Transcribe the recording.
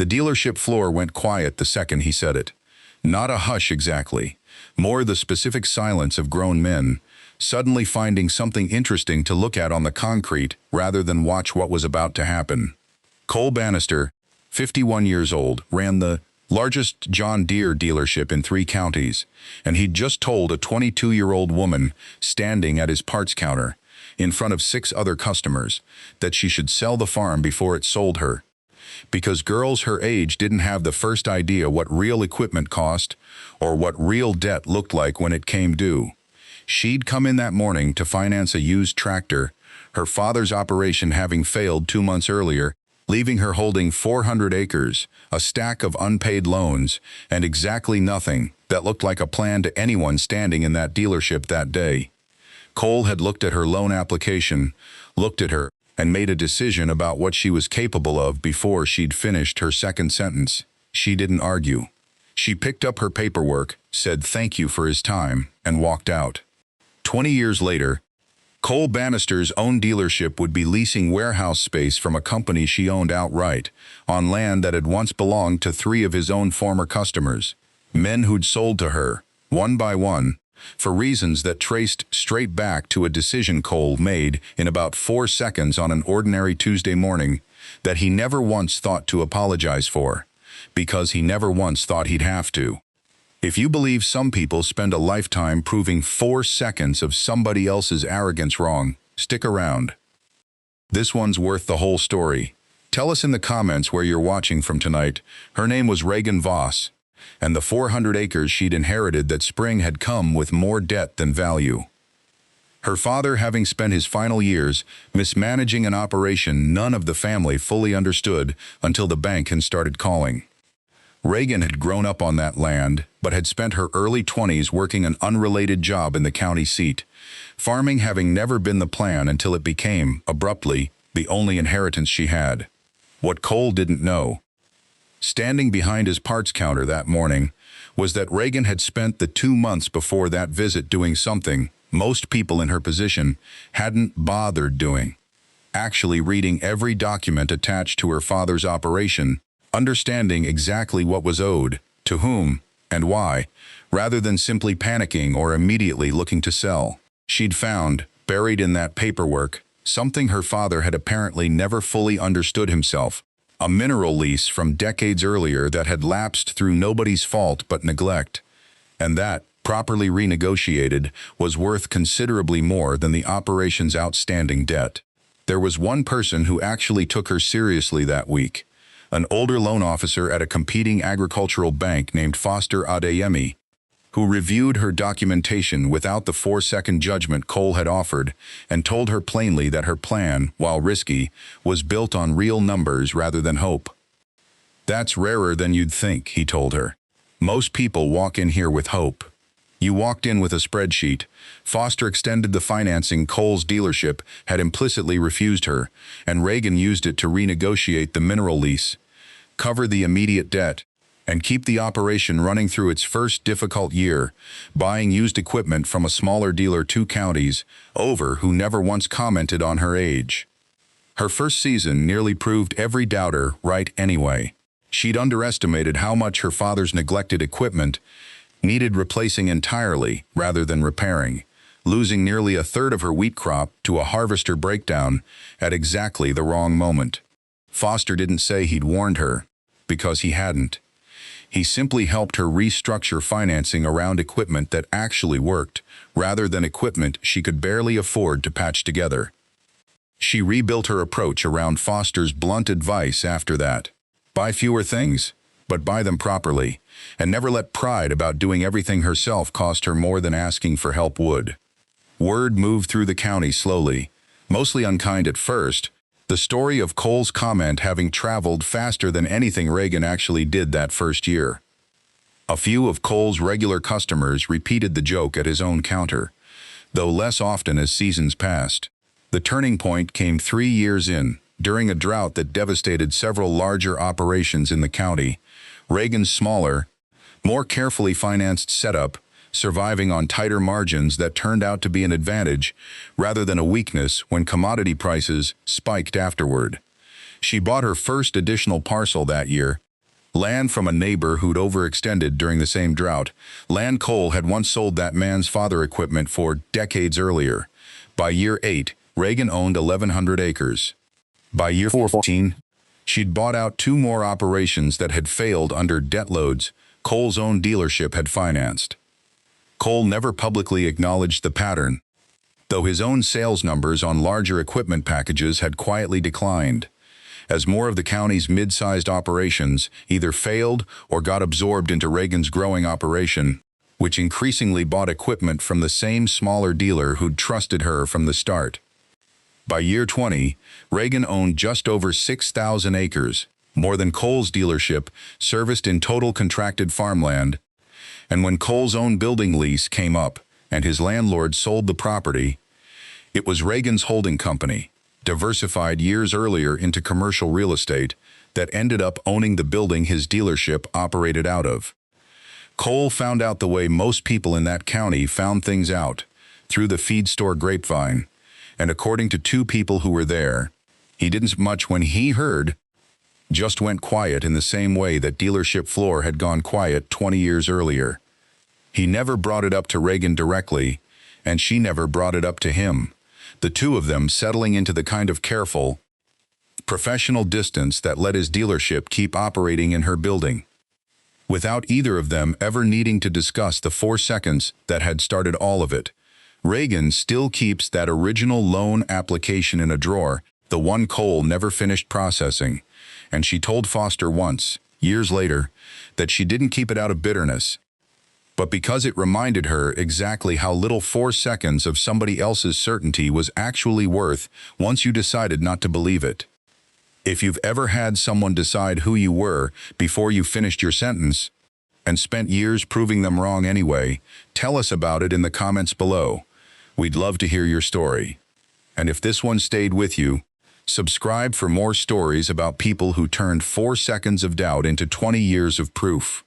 The dealership floor went quiet the second he said it. Not a hush exactly, more the specific silence of grown men, suddenly finding something interesting to look at on the concrete rather than watch what was about to happen. Cole Bannister, 51 years old, ran the largest John Deere dealership in 3 counties, and he'd just told a 22-year-old woman standing at his parts counter, in front of 6 other customers, that she should sell the farm before it sold her. Because girls her age didn't have the first idea what real equipment cost or what real debt looked like when it came due. She'd come in that morning to finance a used tractor, her father's operation having failed 2 months earlier, leaving her holding 400 acres, a stack of unpaid loans, and exactly nothing that looked like a plan to anyone standing in that dealership that day. Cole had looked at her loan application, looked at her, and made a decision about what she was capable of before she'd finished her second sentence. She didn't argue. She picked up her paperwork, said thank you for his time, and walked out. 20 years later, Cole Bannister's own dealership would be leasing warehouse space from a company she owned outright, on land that had once belonged to 3 of his own former customers, men who'd sold to her, one by one, for reasons that traced straight back to a decision Cole made in about 4 seconds on an ordinary Tuesday morning that he never once thought to apologize for, because he never once thought he'd have to. If you believe some people spend a lifetime proving 4 seconds of somebody else's arrogance wrong, stick around. This one's worth the whole story. Tell us in the comments where you're watching from tonight. Her name was Reagan Voss, and the 400 acres she'd inherited that spring had come with more debt than value. Her father having spent his final years mismanaging an operation none of the family fully understood until the bank had started calling. Reagan had grown up on that land, but had spent her early 20s working an unrelated job in the county seat, farming having never been the plan until it became, abruptly, the only inheritance she had. What Cole didn't know, standing behind his parts counter that morning, was that Reagan had spent the 2 months before that visit doing something most people in her position hadn't bothered doing, actually reading every document attached to her father's operation, understanding exactly what was owed, to whom, and why, rather than simply panicking or immediately looking to sell. She'd found, buried in that paperwork, something her father had apparently never fully understood himself, a mineral lease from decades earlier that had lapsed through nobody's fault but neglect, and that, properly renegotiated, was worth considerably more than the operation's outstanding debt. There was one person who actually took her seriously that week, an older loan officer at a competing agricultural bank named Foster Adeyemi, who reviewed her documentation without the 4-second judgment Cole had offered and told her plainly that her plan, while risky, was built on real numbers rather than hope. "That's rarer than you'd think," he told her. "Most people walk in here with hope. You walked in with a spreadsheet." Foster extended the financing Cole's dealership had implicitly refused her, and Reagan used it to renegotiate the mineral lease, cover the immediate debt, and keep the operation running through its first difficult year, buying used equipment from a smaller dealer 2 counties over who never once commented on her age. Her first season nearly proved every doubter right anyway. She'd underestimated how much her father's neglected equipment needed replacing entirely rather than repairing, losing nearly a third of her wheat crop to a harvester breakdown at exactly the wrong moment. Foster didn't say he'd warned her, because he hadn't. He simply helped her restructure financing around equipment that actually worked, rather than equipment she could barely afford to patch together. She rebuilt her approach around Foster's blunt advice after that. Buy fewer things, but buy them properly, and never let pride about doing everything herself cost her more than asking for help would. Word moved through the county slowly, mostly unkind at first, the story of Cole's comment having traveled faster than anything Reagan actually did that first year. A few of Cole's regular customers repeated the joke at his own counter, though less often as seasons passed. The turning point came 3 years in, during a drought that devastated several larger operations in the county. Reagan's smaller, more carefully financed setup, surviving on tighter margins that turned out to be an advantage rather than a weakness when commodity prices spiked afterward. She bought her first additional parcel that year, Land from a neighbor who'd overextended during the same drought. Land Cole had once sold that man's father equipment for decades earlier. By year 8, Reagan owned 1,100 acres. By year 14, she'd bought out 2 more operations that had failed under debt loads Cole's own dealership had financed. Cole never publicly acknowledged the pattern, though his own sales numbers on larger equipment packages had quietly declined, as more of the county's mid-sized operations either failed or got absorbed into Reagan's growing operation, which increasingly bought equipment from the same smaller dealer who'd trusted her from the start. By year 20, Reagan owned just over 6,000 acres, more than Cole's dealership, serviced in total contracted farmland. And when Cole's own building lease came up and his landlord sold the property, it was Reagan's holding company, diversified years earlier into commercial real estate, that ended up owning the building his dealership operated out of. Cole found out the way most people in that county found things out, through the feed store grapevine. And according to 2 people who were there, he didn't much when he heard, just went quiet in the same way that dealership floor had gone quiet 20 years earlier. He never brought it up to Reagan directly, and she never brought it up to him, the 2 of them settling into the kind of careful, professional distance that let his dealership keep operating in her building, without either of them ever needing to discuss the 4 seconds that had started all of it. Reagan still keeps that original loan application in a drawer, the one Cole never finished processing, and she told Foster once, years later, that she didn't keep it out of bitterness, but because it reminded her exactly how little 4 seconds of somebody else's certainty was actually worth once you decided not to believe it. If you've ever had someone decide who you were before you finished your sentence, and spent years proving them wrong anyway, tell us about it in the comments below. We'd love to hear your story. And if this one stayed with you, subscribe for more stories about people who turned 4 seconds of doubt into 20 years of proof.